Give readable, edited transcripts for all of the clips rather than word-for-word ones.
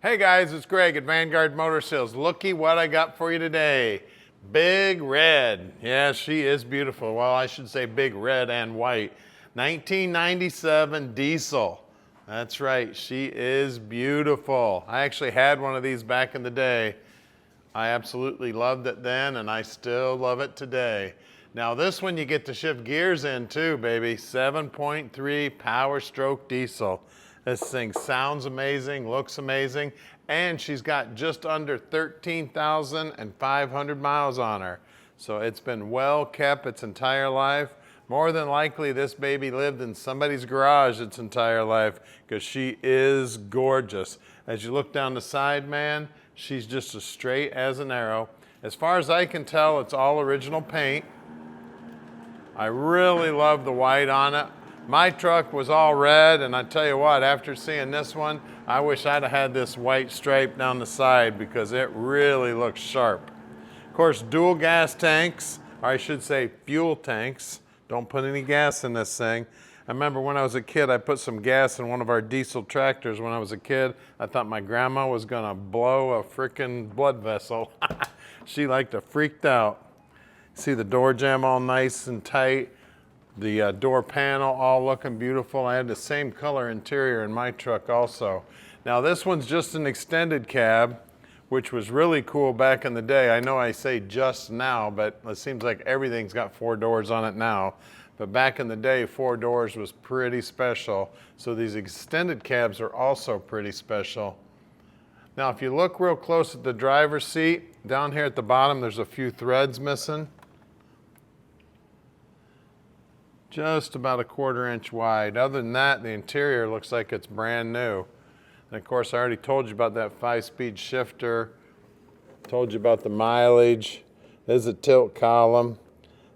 Hey guys, it's Greg at Vanguard Motor Sales. Looky what I got for you today. Big Red. Yeah, she is beautiful. Well, I should say big red and white. 1997 diesel. That's right, she is beautiful. I actually had one of these back in the day. I absolutely loved it then and I still love it today. Now this one you get to shift gears in too, baby. 7.3 power stroke diesel. This thing sounds amazing, looks amazing, and she's got just under 13,500 miles on her. So it's been well kept its entire life. More than likely this baby lived in somebody's garage its entire life because she is gorgeous. As you look down the side, man, she's just as straight as an arrow. As far as I can tell, it's all original paint. I really love the white on it. My truck was all red, and I tell you what, after seeing this one, I wish I'd have had this white stripe down the side because it really looks sharp. Of course, dual gas tanks, or I should say fuel tanks. Don't put any gas in this thing. I remember when I was a kid, I put some gas in one of our diesel tractors when I was a kid. I thought my grandma was gonna blow a frickin' blood vessel. She like to freaked out. See the door jamb all nice and tight. The door panel all looking beautiful. I had the same color interior in my truck also. Now this one's just an extended cab, which was really cool back in the day. I know I say just now, but it seems like everything's got 4 doors on it now. But back in the day, 4 doors was pretty special. So these extended cabs are also pretty special. Now if you look real close at the driver's seat, down here at the bottom there's a few threads missing. Just about a 1/4 inch wide. Other than that, the interior looks like it's brand new. And of course, I already told you about that 5-speed shifter. Told you about the mileage. There's a tilt column.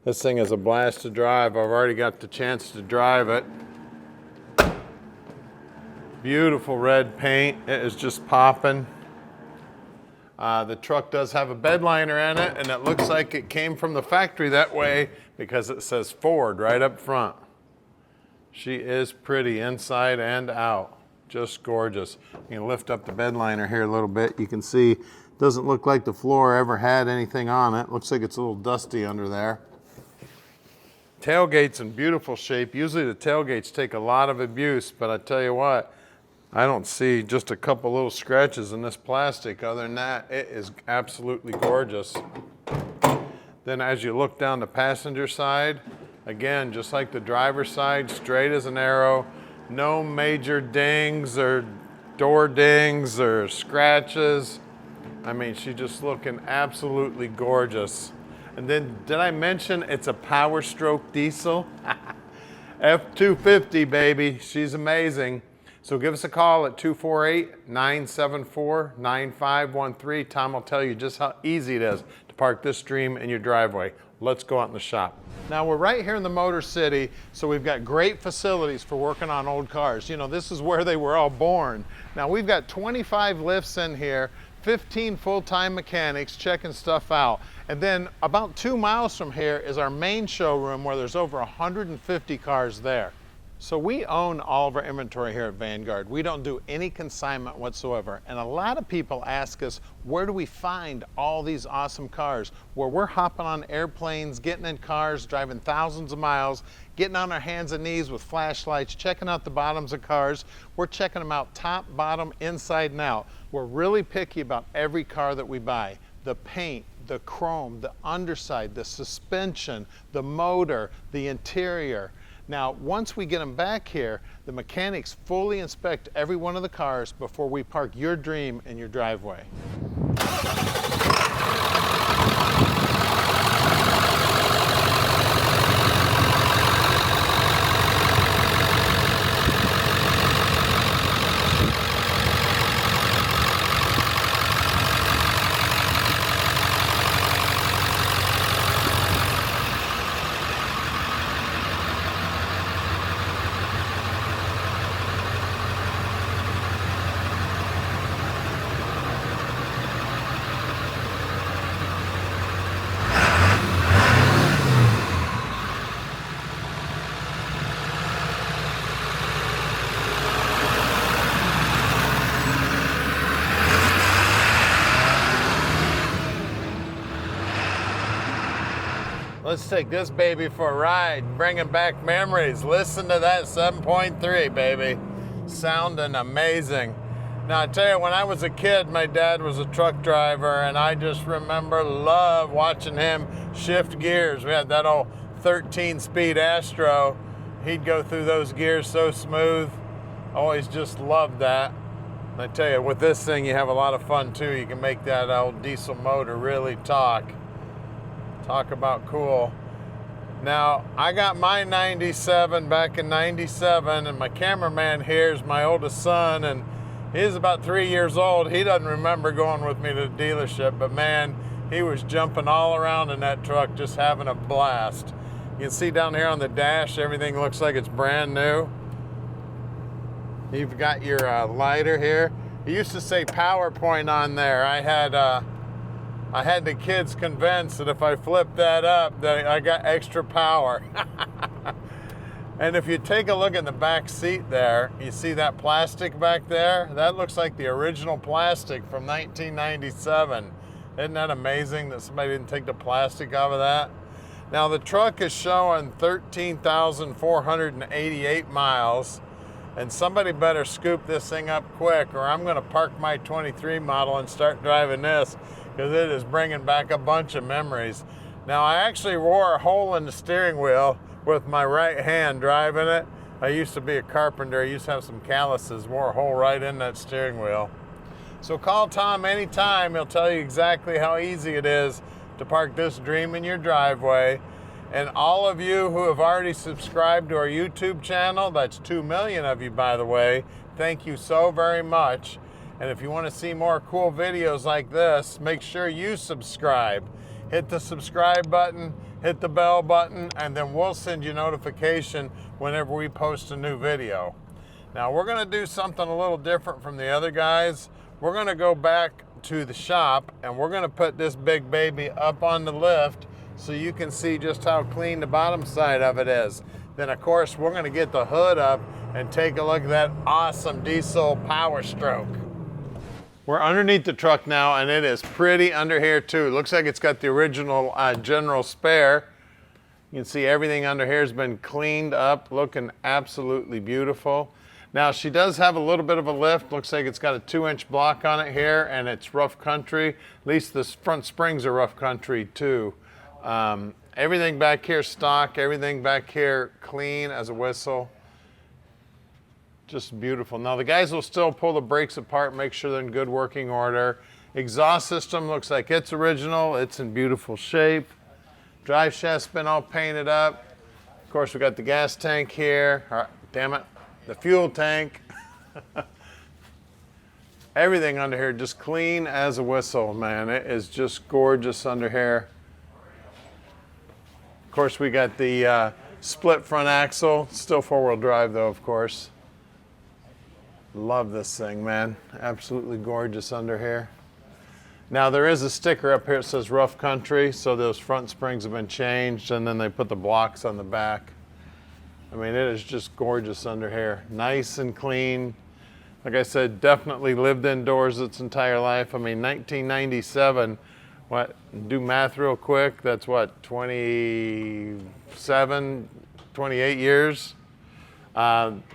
This thing is a blast to drive. I've already got the chance to drive it. Beautiful red paint. It is just popping. The truck does have a bed liner in it, and it looks like it came from the factory that way because it says Ford right up front. She is pretty inside and out. Just gorgeous. You can lift up the bed liner here a little bit. You can see it doesn't look like the floor ever had anything on it. Looks like it's a little dusty under there. Tailgate's in beautiful shape. Usually the tailgates take a lot of abuse, but I tell you what, I don't see just a couple little scratches in this plastic. Other than that, it is absolutely gorgeous. Then as you look down the passenger side, again, just like the driver's side, straight as an arrow. No major dings or door dings or scratches. I mean, she's just looking absolutely gorgeous. And then, did I mention it's a power stroke diesel? F-250, baby. She's amazing. So give us a call at 248-974-9513. Tom will tell you just how easy it is to park this dream in your driveway. Let's go out in the shop. Now we're right here in the Motor City, so we've got great facilities for working on old cars. You know, this is where they were all born. Now we've got 25 lifts in here, 15 full-time mechanics checking stuff out. And then about 2 miles from here is our main showroom where there's over 150 cars there. So we own all of our inventory here at Vanguard. We don't do any consignment whatsoever. And a lot of people ask us, where do we find all these awesome cars? Where we're hopping on airplanes, getting in cars, driving thousands of miles, getting on our hands and knees with flashlights, checking out the bottoms of cars. We're checking them out top, bottom, inside and out. We're really picky about every car that we buy. The paint, the chrome, the underside, the suspension, the motor, the interior. Now, once we get them back here, the mechanics fully inspect every one of the cars before we park your dream in your driveway. Let's take this baby for a ride, bringing back memories. Listen to that 7.3, baby. Sounding amazing. Now, I tell you, when I was a kid, my dad was a truck driver, and I just remember watching him shift gears. We had that old 13-speed Astro. He'd go through those gears so smooth. Always just loved that. And I tell you, with this thing, you have a lot of fun, too. You can make that old diesel motor really talk. Talk about cool. Now, I got my 97 back in 97, and my cameraman here is my oldest son, and he's about 3 years old. He doesn't remember going with me to the dealership, but man, he was jumping all around in that truck, just having a blast. You can see down here on the dash, everything looks like it's brand new. You've got your lighter here. It used to say PowerPoint on there. I had the kids convinced that if I flipped that up, that I got extra power. And if you take a look in the back seat there, you see that plastic back there? That looks like the original plastic from 1997. Isn't that amazing that somebody didn't take the plastic out of that? Now the truck is showing 13,488 miles, and somebody better scoop this thing up quick, or I'm gonna park my 23 model and start driving this, because it is bringing back a bunch of memories. Now, I actually wore a hole in the steering wheel with my right hand driving it. I used to be a carpenter. I used to have some calluses, wore a hole right in that steering wheel. So call Tom anytime. He'll tell you exactly how easy it is to park this dream in your driveway. And all of you who have already subscribed to our YouTube channel, that's 2 million of you, by the way, thank you so very much. And if you want to see more cool videos like this, make sure you subscribe. Hit the subscribe button, hit the bell button, and then we'll send you notification whenever we post a new video. Now, we're going to do something a little different from the other guys. We're going to go back to the shop, and we're going to put this big baby up on the lift so you can see just how clean the bottom side of it is. Then, of course, we're going to get the hood up and take a look at that awesome diesel power stroke. We're underneath the truck now, and it is pretty under here too. It looks like it's got the original general spare. You can see everything under here has been cleaned up, looking absolutely beautiful. Now, she does have a little bit of a lift. Looks like it's got a 2-inch block on it here, and it's rough country. At least the front springs are rough country too. Everything back here stock, everything back here clean as a whistle. Just beautiful. Now the guys will still pull the brakes apart, make sure they're in good working order. Exhaust system looks like it's original. It's in beautiful shape. Drive shaft's been all painted up. Of course, we got the gas tank here. Damn it, the fuel tank. Everything under here just clean as a whistle, man. It is just gorgeous under here. Of course, we got the split front axle. Still 4-wheel drive though, of course. Love this thing, man. Absolutely gorgeous under here. Now there is a sticker up here that says rough country, so those front springs have been changed, and then they put the blocks on the back. I mean, it is just gorgeous under here. Nice and clean. Like I said, definitely lived indoors its entire life. I mean, 1997, what, do math real quick, that's what, 27, 28 years?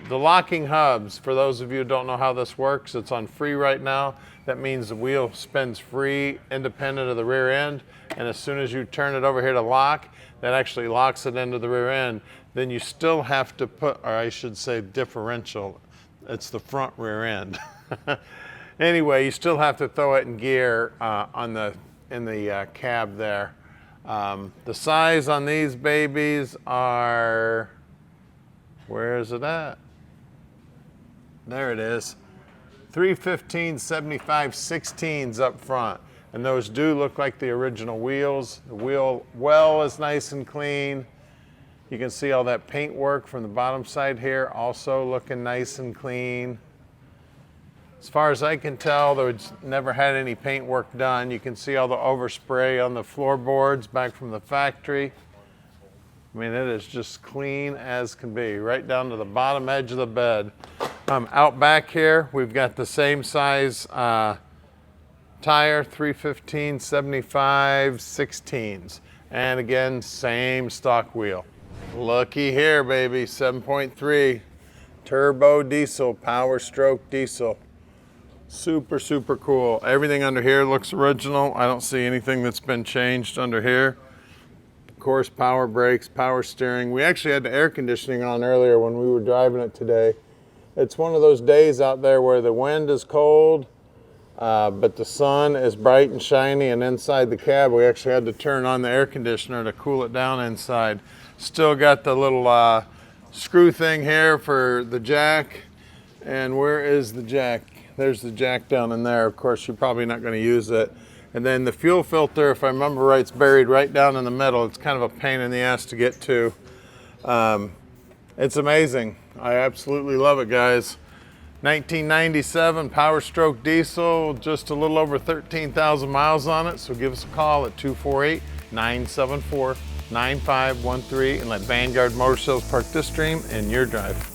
The locking hubs, for those of you who don't know how this works, it's on free right now. That means the wheel spins free, independent of the rear end. And as soon as you turn it over here to lock, that actually locks it into the rear end. Then you still have to put, or I should say differential, it's the front rear end. Anyway, you still have to throw it in gear in the cab there. The size on these babies are, where is it at? There it is. 315 75 16s up front. And those do look like the original wheels. The wheel well is nice and clean. You can see all that paint work from the bottom side here, also looking nice and clean. As far as I can tell, there's never had any paint work done. You can see all the overspray on the floorboards back from the factory. I mean, it is just clean as can be, right down to the bottom edge of the bed. Out back here, we've got the same size tire, 315 75 16s. And again, same stock wheel. Looky here, baby, 7.3 turbo diesel, power stroke diesel. Super, super cool. Everything under here looks original. I don't see anything that's been changed under here. Of course, power brakes, power steering. We actually had the air conditioning on earlier when we were driving it today. It's one of those days out there where the wind is cold, but the sun is bright and shiny, and inside the cab we actually had to turn on the air conditioner to cool it down inside. Still got the little screw thing here for the jack. And where is the jack? There's the jack down in there. Of course, you're probably not going to use it. And then the fuel filter, if I remember right, it's buried right down in the middle. It's kind of a pain in the ass to get to. It's amazing. I absolutely love it, guys. 1997 Power Stroke diesel, just a little over 13,000 miles on it. So give us a call at 248-974-9513 and let Vanguard Motor Sales park this dream in your drive.